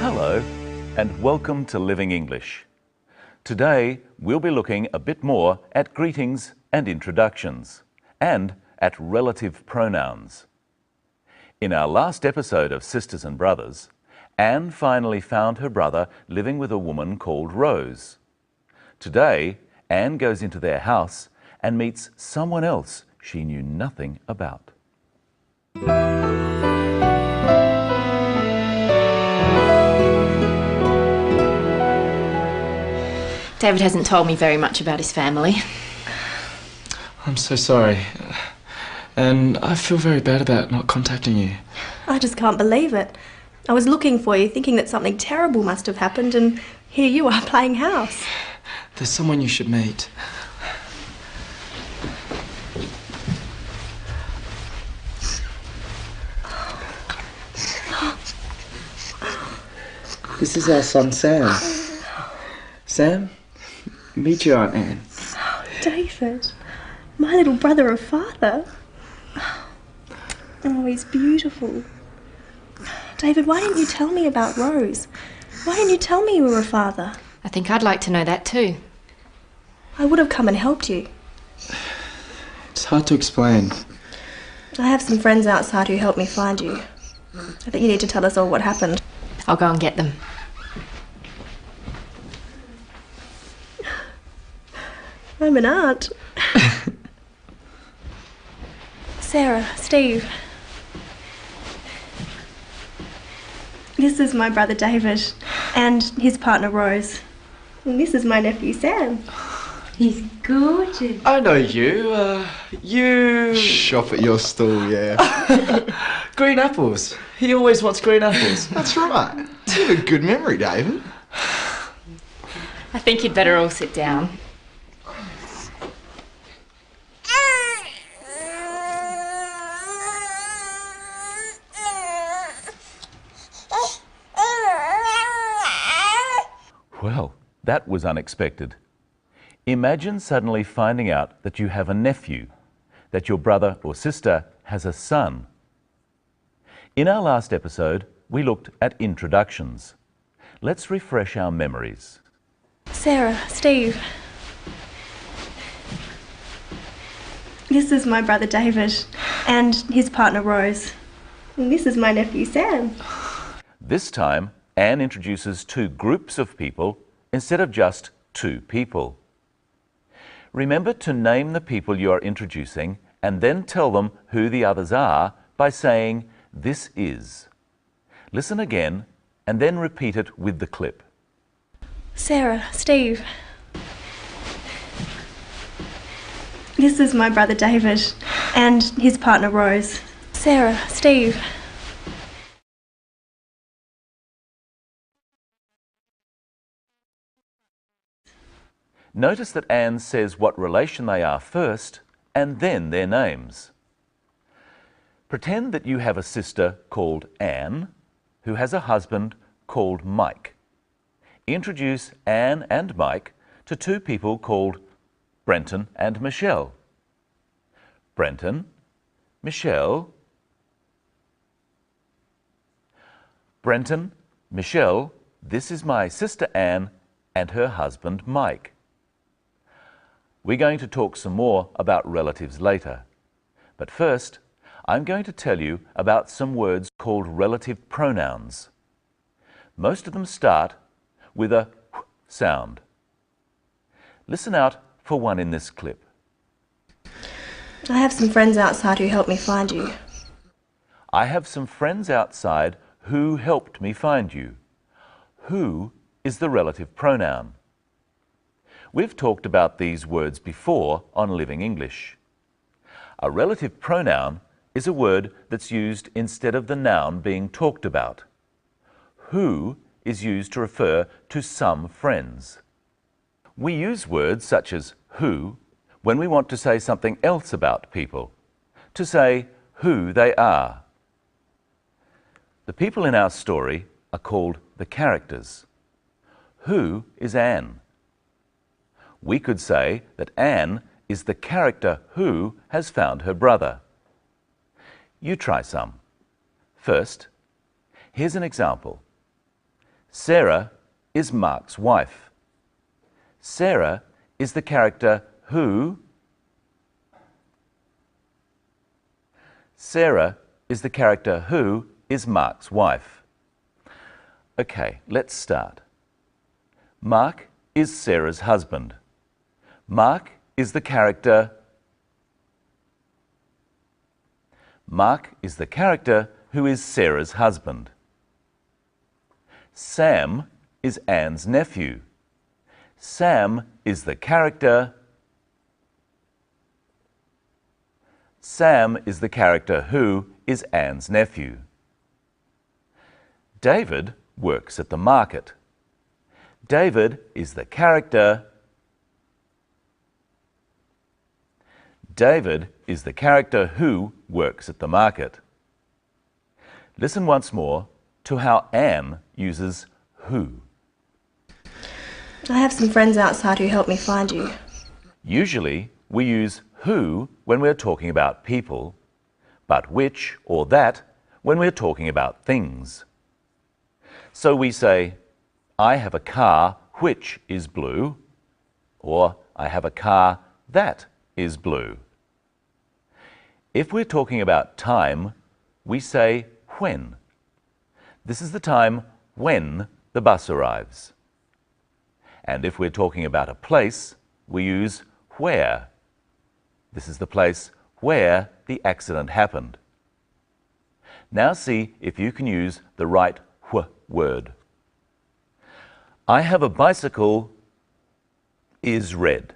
Hello and welcome to Living English. Today we'll be looking a bit more at greetings and introductions and at relative pronouns. In our last episode of Sisters and Brothers, Anne finally found her brother living with a woman called Rose. Today, Anne goes into their house and meets someone else she knew nothing about. David hasn't told me very much about his family. I'm so sorry. And I feel very bad about not contacting you. I just can't believe it. I was looking for you, thinking that something terrible must have happened, and here you are playing house. There's someone you should meet. This is our son, Sam. Sam, meet your Aunt Anne. David, my little brother and father. Oh, he's beautiful. David, why didn't you tell me about Rose? Why didn't you tell me you were a father? I think I'd like to know that too. I would have come and helped you. It's hard to explain. I have some friends outside who helped me find you. I think you need to tell us all what happened. I'll go and get them. I'm an aunt. Sarah, Steve. This is my brother David and his partner Rose. And this is my nephew Sam. He's gorgeous. I know you. You... Shop at your stall, yeah. Green apples. He always wants green apples. That's right. You have a good memory, David. I think you'd better all sit down. Well, that was unexpected. Imagine suddenly finding out that you have a nephew, that your brother or sister has a son. In our last episode, we looked at introductions. Let's refresh our memories. Sarah, Steve. This is my brother David and his partner Rose. And this is my nephew Sam. This time, Anne introduces two groups of people instead of just two people. Remember to name the people you are introducing and then tell them who the others are by saying, "This is." Listen again and then repeat it with the clip. Sarah, Steve. This is my brother David and his partner Rose. Sarah, Steve. Notice that Anne says what relation they are first and then their names. Pretend that you have a sister called Anne who has a husband called Mike. Introduce Anne and Mike to two people called Brenton and Michelle. Brenton, Michelle. Brenton, Michelle, this is my sister Anne and her husband Mike. We're going to talk some more about relatives later. But first, I'm going to tell you about some words called relative pronouns. Most of them start with a w sound. Listen out for one in this clip. I have some friends outside who helped me find you. I have some friends outside who helped me find you. Who is the relative pronoun. We've talked about these words before on Living English. A relative pronoun is a word that's used instead of the noun being talked about. Who is used to refer to some friends. We use words such as who when we want to say something else about people, to say who they are. The people in our story are called the characters. Who is Anne? We could say that Anne is the character who has found her brother. You try some. First, here's an example. Sarah is Mark's wife. Sarah is the character who... Sarah is the character who is Mark's wife. Okay, let's start. Mark is Sarah's husband. Mark is the character... Mark is the character who is Sarah's husband. Sam is Anne's nephew. Sam is the character... Sam is the character who is Anne's nephew. David works at the market. David is the character... David is the character who works at the market. Listen once more to how Anne uses who. I have some friends outside who helped me find you. Usually we use who when we're talking about people, but which or that when we're talking about things. So we say, I have a car which is blue, or I have a car that is blue. If we're talking about time, we say when. This is the time when the bus arrives. And if we're talking about a place, we use where. This is the place where the accident happened. Now see if you can use the right wh word. I have a bicycle is red.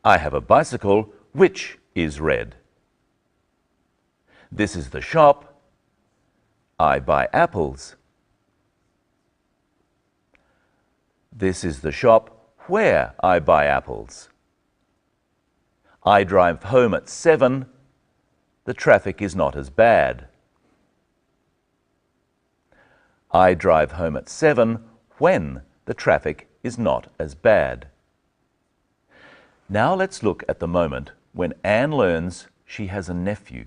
I have a bicycle which is red. This is the shop. I buy apples. This is the shop where I buy apples. I drive home at 7. The traffic is not as bad. I drive home at 7 when the traffic is not as bad. Now let's look at the moment when Anne learns she has a nephew.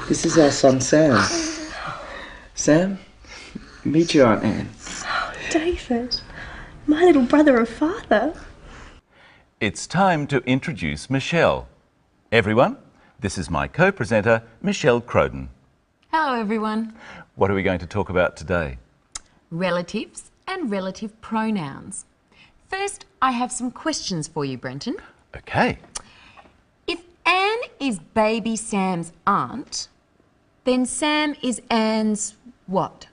This is our son Sam. Sam, meet your Aunt Anne. David, my little brother and father. It's time to introduce Michelle. Everyone, this is my co-presenter, Michelle Crowden. Hello, everyone. What are we going to talk about today? Relatives and relative pronouns. First, I have some questions for you, Brenton. Okay. If Anne is baby Sam's aunt, then Sam is Anne's what?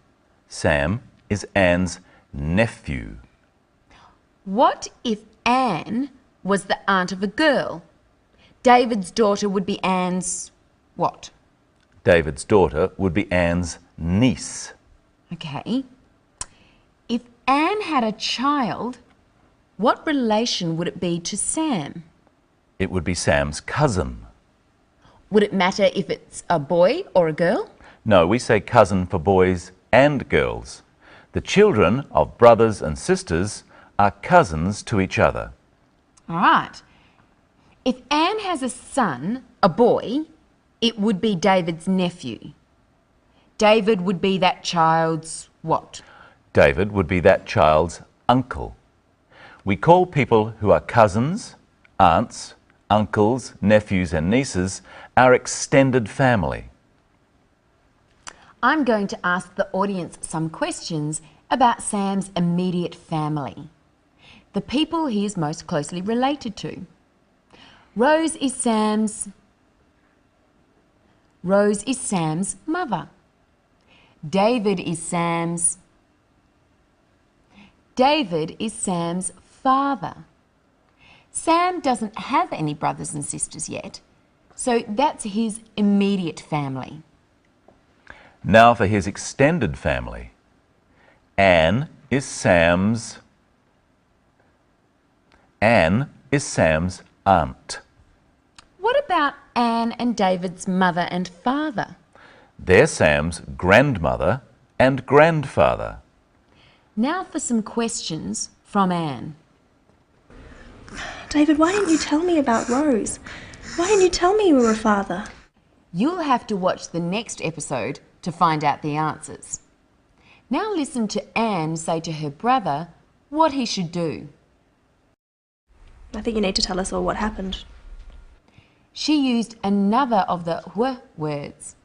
Sam is Anne's nephew. What if Anne was the aunt of a girl? David's daughter would be Anne's what? David's daughter would be Anne's niece. Okay. If Anne had a child, what relation would it be to Sam? It would be Sam's cousin. Would it matter if it's a boy or a girl? No, we say cousin for boys and girls. The children of brothers and sisters are cousins to each other. All right. If Anne has a son, a boy, it would be David's nephew. David would be that child's what? David would be that child's uncle. We call people who are cousins, aunts, uncles, nephews and nieces our extended family. I'm going to ask the audience some questions about Sam's immediate family, the people he is most closely related to. Rose is Sam's mother. David is Sam's father. Sam doesn't have any brothers and sisters yet, so that's his immediate family. Now for his extended family. Anne is Sam's aunt. What about Anne and David's mother and father? They're Sam's grandmother and grandfather. Now for some questions from Anne. David, why didn't you tell me about Rose? Why didn't you tell me you were a father? You'll have to watch the next episode to find out the answers. Now listen to Anne say to her brother what he should do. I think you need to tell us all what happened. She used another of the w words.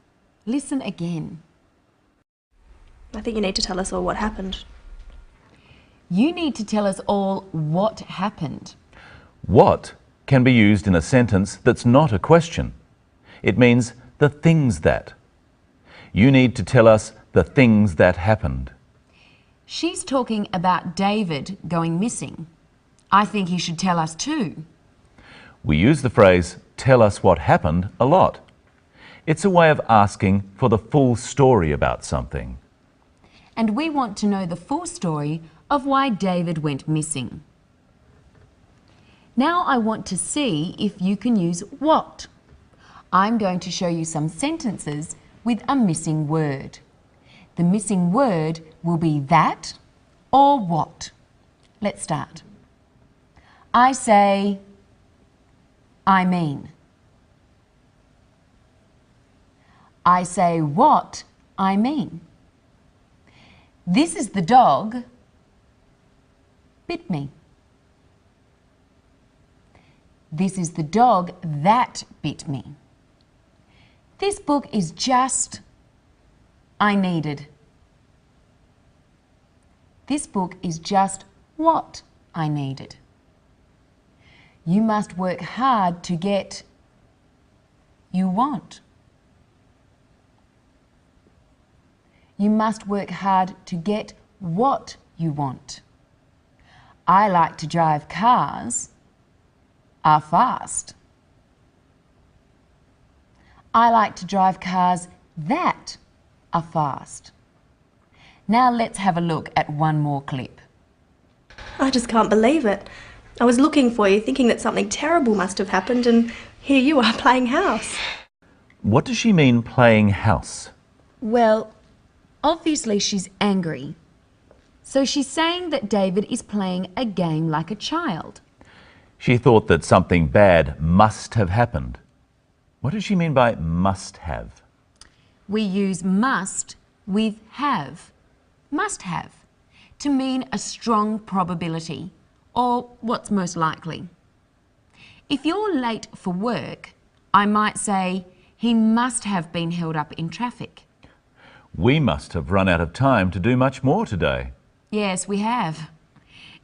Listen again. I think you need to tell us all what happened. You need to tell us all what happened. What can be used in a sentence that's not a question. It means the things that. You need to tell us the things that happened. She's talking about David going missing. I think he should tell us too. We use the phrase, tell us what happened, a lot. It's a way of asking for the full story about something. And we want to know the full story of why David went missing. Now I want to see if you can use what. I'm going to show you some sentences with a missing word. The missing word will be that or what. Let's start. I say, I mean. I say what I mean. This is the dog bit me. This is the dog that bit me. This book is just I needed. This book is just what I needed. You must work hard to get you want. You must work hard to get what you want. I like to drive cars are fast. I like to drive cars that are fast. Now let's have a look at one more clip. I just can't believe it. I was looking for you, thinking that something terrible must have happened, and here you are playing house. What does she mean, playing house? Well, obviously she's angry. So she's saying that David is playing a game like a child. She thought that something bad must have happened. What does she mean by must have? We use must with have, must have, to mean a strong probability or what's most likely. If you're late for work, I might say, he must have been held up in traffic. We must have run out of time to do much more today. Yes, we have.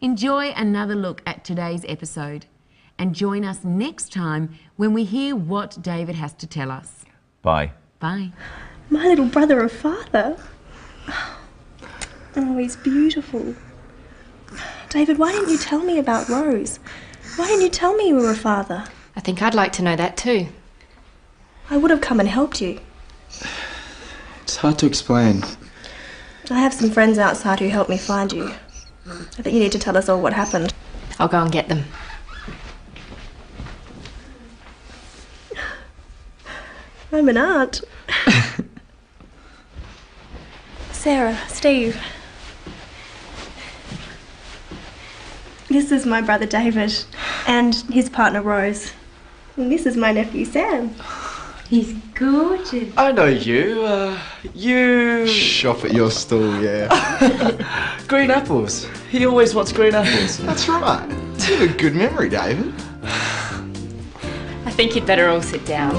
Enjoy another look at today's episode and join us next time when we hear what David has to tell us. Bye. Bye. My little brother or father? Oh, he's beautiful. David, why didn't you tell me about Rose? Why didn't you tell me you were a father? I think I'd like to know that too. I would have come and helped you. It's hard to explain. I have some friends outside who helped me find you. I think you need to tell us all what happened. I'll go and get them. I'm an aunt. Sarah, Steve. This is my brother David and his partner Rose. And this is my nephew Sam. He's gorgeous. I know you. You... Shop at your stall, yeah. Green apples. He always wants green apples. That's right. You have a good memory, David. I think you'd better all sit down.